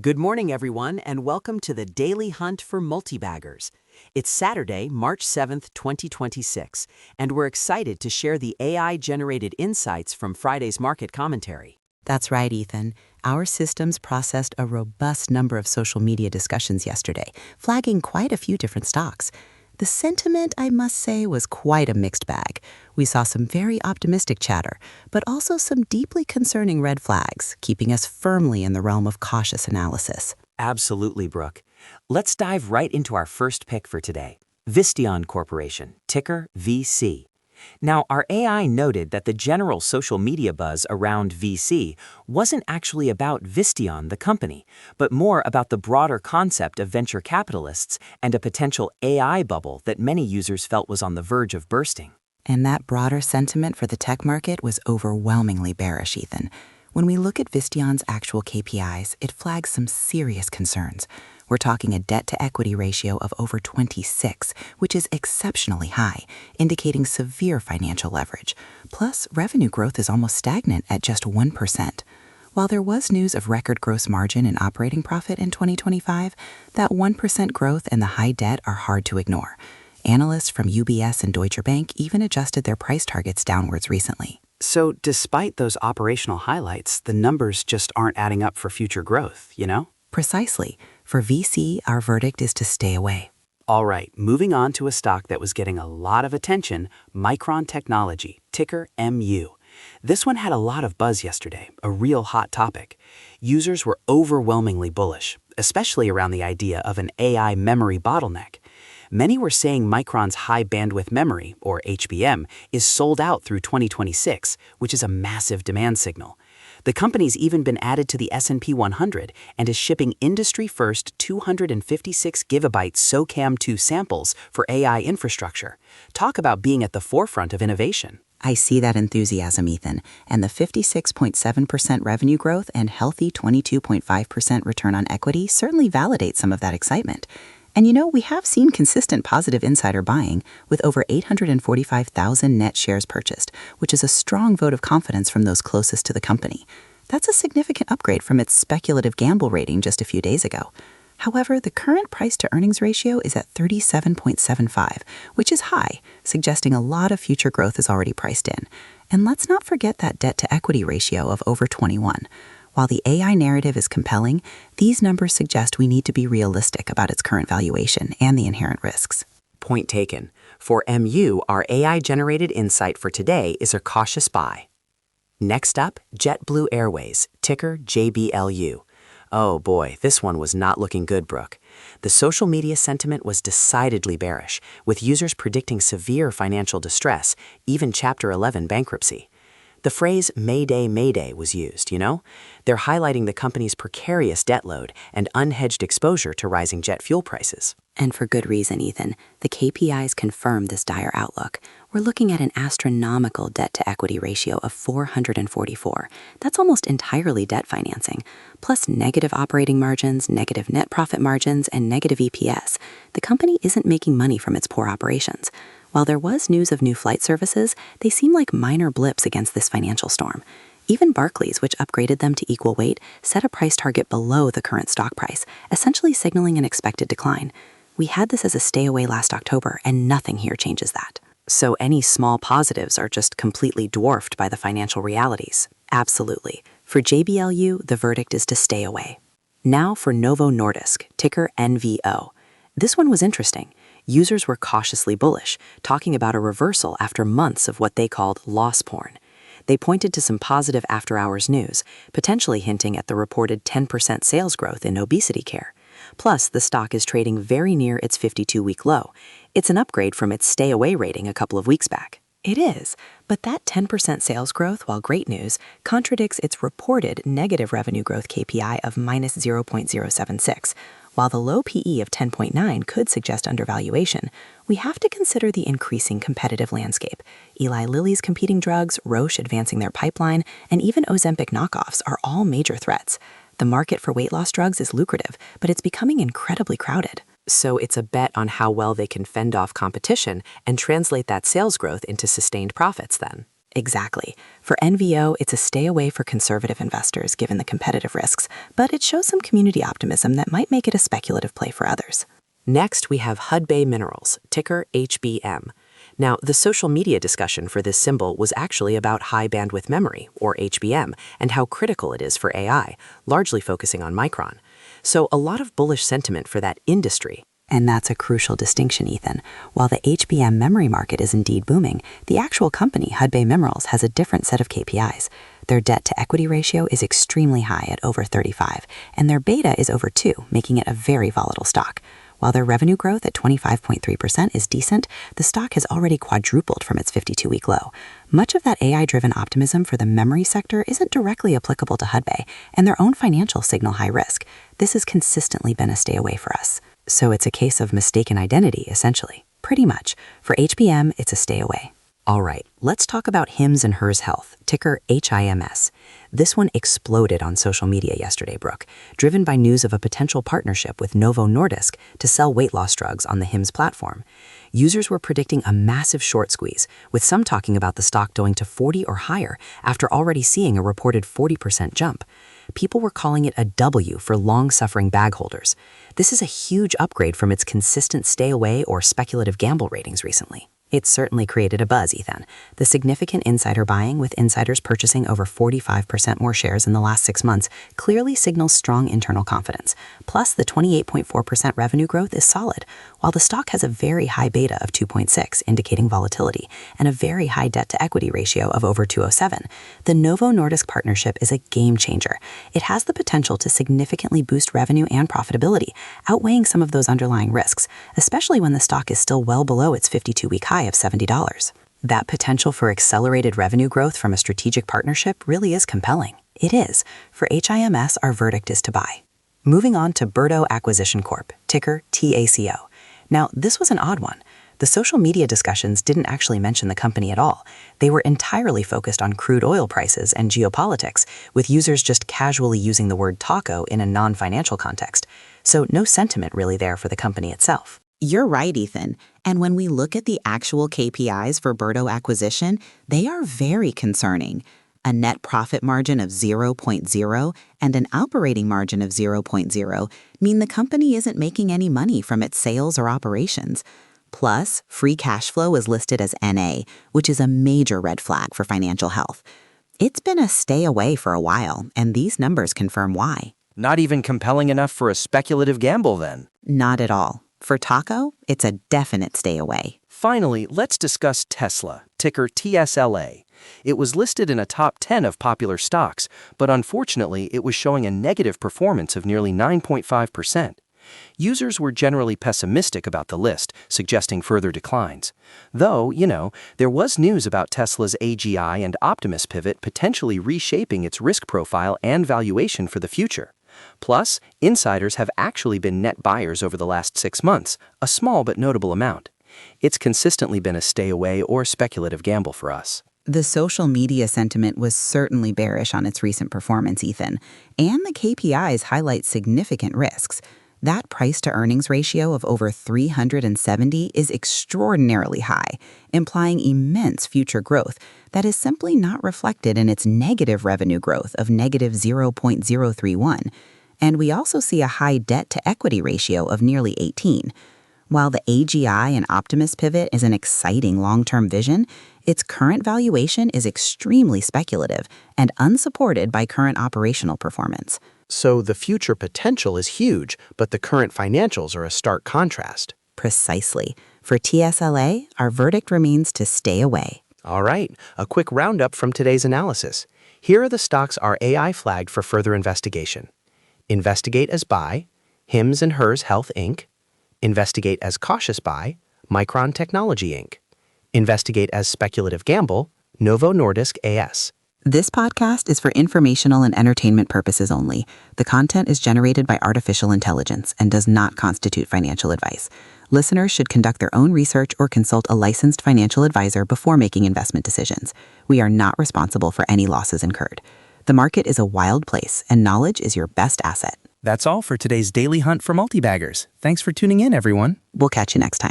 Good morning, everyone, and welcome to the Daily Hunt for Multibaggers. It's Saturday, March 7th, 2026, and we're excited to share the AI-generated insights from Friday's market commentary. That's right, Ethan. Our systems processed a robust number of social media discussions yesterday, flagging quite a few different stocks. The sentiment, I must say, was quite a mixed bag. We saw some very optimistic chatter, but also some deeply concerning red flags, keeping us firmly in the realm of cautious analysis. Absolutely, Brooke. Let's dive right into our first pick for today, Visteon Corporation, ticker VC. Now, our AI noted that the general social media buzz around VC wasn't actually about Visteon, the company, but more about the broader concept of venture capitalists and a potential AI bubble that many users felt was on the verge of bursting. And that broader sentiment for the tech market was overwhelmingly bearish, Ethan. When we look at Visteon's actual KPIs, it flags some serious concerns. We're talking a debt-to-equity ratio of over 26, which is exceptionally high, indicating severe financial leverage. Plus, revenue growth is almost stagnant at just 1%. While there was news of record gross margin and operating profit in 2025, that 1% growth and the high debt are hard to ignore. Analysts from UBS and Deutsche Bank even adjusted their price targets downwards recently. So despite those operational highlights, the numbers just aren't adding up for future growth, you know? Precisely. For VC, our verdict is to stay away. All right, moving on to a stock that was getting a lot of attention, Micron Technology, ticker MU. This one had a lot of buzz yesterday, a real hot topic. Users were overwhelmingly bullish, especially around the idea of an AI memory bottleneck. Many were saying Micron's high bandwidth memory, or HBM, is sold out through 2026, which is a massive demand signal. The company's even been added to the S&P 100 and is shipping industry-first 256 gigabyte SOCAMM2 samples for AI infrastructure. Talk about being at the forefront of innovation. I see that enthusiasm, Ethan, and the 56.7% revenue growth and healthy 22.5% return on equity certainly validate some of that excitement. And we have seen consistent positive insider buying with over 845,000 net shares purchased, which is a strong vote of confidence from those closest to the company. That's a significant upgrade from its speculative gamble rating just a few days ago. However, the current price-to-earnings ratio is at 37.75, which is high, suggesting a lot of future growth is already priced in. And let's not forget that debt-to-equity ratio of over 21. While the AI narrative is compelling, these numbers suggest we need to be realistic about its current valuation and the inherent risks. Point taken. For MU, our AI-generated insight for today is a cautious buy. Next up, JetBlue Airways, ticker JBLU. Oh boy, this one was not looking good, Brooke. The social media sentiment was decidedly bearish, with users predicting severe financial distress, even Chapter 11 bankruptcy. The phrase Mayday, Mayday was used, They're highlighting the company's precarious debt load and unhedged exposure to rising jet fuel prices. And for good reason, Ethan. The KPIs confirm this dire outlook. We're looking at an astronomical debt-to-equity ratio of 444. That's almost entirely debt financing, plus negative operating margins, negative net profit margins, and negative EPS. The company isn't making money from its poor operations. While there was news of new flight services, they seem like minor blips against this financial storm. Even Barclays, which upgraded them to equal weight, set a price target below the current stock price, essentially signaling an expected decline. We had this as a stay away last October, and nothing here changes that. So any small positives are just completely dwarfed by the financial realities. Absolutely. For JBLU, the verdict is to stay away. Now for Novo Nordisk, ticker NVO. This one was interesting. Users were cautiously bullish, talking about a reversal after months of what they called loss porn. They pointed to some positive after-hours news, potentially hinting at the reported 10% sales growth in obesity care. Plus, the stock is trading very near its 52-week low. It's an upgrade from its stay-away rating a couple of weeks back. It is, but that 10% sales growth, while great news, contradicts its reported negative revenue growth KPI of minus 0.076. While the low PE of 10.9 could suggest undervaluation, we have to consider the increasing competitive landscape. Eli Lilly's competing drugs, Roche advancing their pipeline, and even Ozempic knockoffs are all major threats. The market for weight loss drugs is lucrative, but it's becoming incredibly crowded. So it's a bet on how well they can fend off competition and translate that sales growth into sustained profits then. Exactly. For NVO, it's a stay away for conservative investors given the competitive risks, but it shows some community optimism that might make it a speculative play for others. Next, we have Hudbay Minerals, ticker HBM. Now, the social media discussion for this symbol was actually about high bandwidth memory, or HBM, and how critical it is for AI, largely focusing on Micron. So a lot of bullish sentiment for that industry. And that's a crucial distinction, Ethan. While the HBM memory market is indeed booming, the actual company, Hudbay Minerals, has a different set of KPIs. Their debt-to-equity ratio is extremely high at over 35, and their beta is over 2, making it a very volatile stock. While their revenue growth at 25.3% is decent, the stock has already quadrupled from its 52-week low. Much of that AI-driven optimism for the memory sector isn't directly applicable to Hudbay, and their own financials signal high risk. This has consistently been a stay away for us. So it's a case of mistaken identity, essentially. Pretty much. For HBM, it's a stay away. All right, let's talk about Hims and Hers Health, ticker HIMS. This one exploded on social media yesterday, Brooke, driven by news of a potential partnership with Novo Nordisk to sell weight loss drugs on the Hims platform. Users were predicting a massive short squeeze, with some talking about the stock going to 40 or higher after already seeing a reported 40% jump. People were calling it a W for long-suffering bag holders. This is a huge upgrade from its consistent stay-away or speculative gamble ratings recently. It certainly created a buzz, Ethan. The significant insider buying, with insiders purchasing over 45% more shares in the last 6 months, clearly signals strong internal confidence. Plus, the 28.4% revenue growth is solid, while the stock has a very high beta of 2.6, indicating volatility, and a very high debt-to-equity ratio of over 207. The Novo Nordisk partnership is a game changer. It has the potential to significantly boost revenue and profitability, outweighing some of those underlying risks, especially when the stock is still well below its 52-week high of $70. That potential for accelerated revenue growth from a strategic partnership really is compelling. It is. For HIMS, our verdict is to buy. Moving on to Birdo Acquisition Corp., ticker TACO. Now, this was an odd one. The social media discussions didn't actually mention the company at all. They were entirely focused on crude oil prices and geopolitics, with users just casually using the word taco in a non-financial context. So no sentiment really there for the company itself. You're right, Ethan. And when we look at the actual KPIs for Birdo Acquisition, they are very concerning. A net profit margin of 0.0 and an operating margin of 0.0 mean the company isn't making any money from its sales or operations. Plus, free cash flow is listed as NA, which is a major red flag for financial health. It's been a stay away for a while, and these numbers confirm why. Not even compelling enough for a speculative gamble, then? Not at all. For Taco, it's a definite stay away. Finally, let's discuss Tesla, ticker TSLA. It was listed in a top 10 of popular stocks, but unfortunately, it was showing a negative performance of nearly 9.5%. Users were generally pessimistic about the list, suggesting further declines. Though, there was news about Tesla's AGI and Optimus pivot potentially reshaping its risk profile and valuation for the future. Plus, insiders have actually been net buyers over the last 6 months, a small but notable amount. It's consistently been a stay away or speculative gamble for us. The social media sentiment was certainly bearish on its recent performance, Ethan, and the KPIs highlight significant risks. That price-to-earnings ratio of over 370 is extraordinarily high, implying immense future growth that is simply not reflected in its negative revenue growth of negative 0.031. And we also see a high debt-to-equity ratio of nearly 18. While the AGI and Optimus pivot is an exciting long-term vision, its current valuation is extremely speculative and unsupported by current operational performance. So the future potential is huge, but the current financials are a stark contrast. Precisely. For TSLA, our verdict remains to stay away. All right, a quick roundup from today's analysis. Here are the stocks our AI flagged for further investigation. Investigate as buy, Hims and Hers Health Inc. Investigate as cautious buy, Micron Technology Inc. Investigate as speculative gamble, Novo Nordisk AS. This podcast is for informational and entertainment purposes only. The content is generated by artificial intelligence and does not constitute financial advice. Listeners should conduct their own research or consult a licensed financial advisor before making investment decisions. We are not responsible for any losses incurred. The market is a wild place, and knowledge is your best asset. That's all for today's Daily Hunt for Multibaggers. Thanks for tuning in, everyone. We'll catch you next time.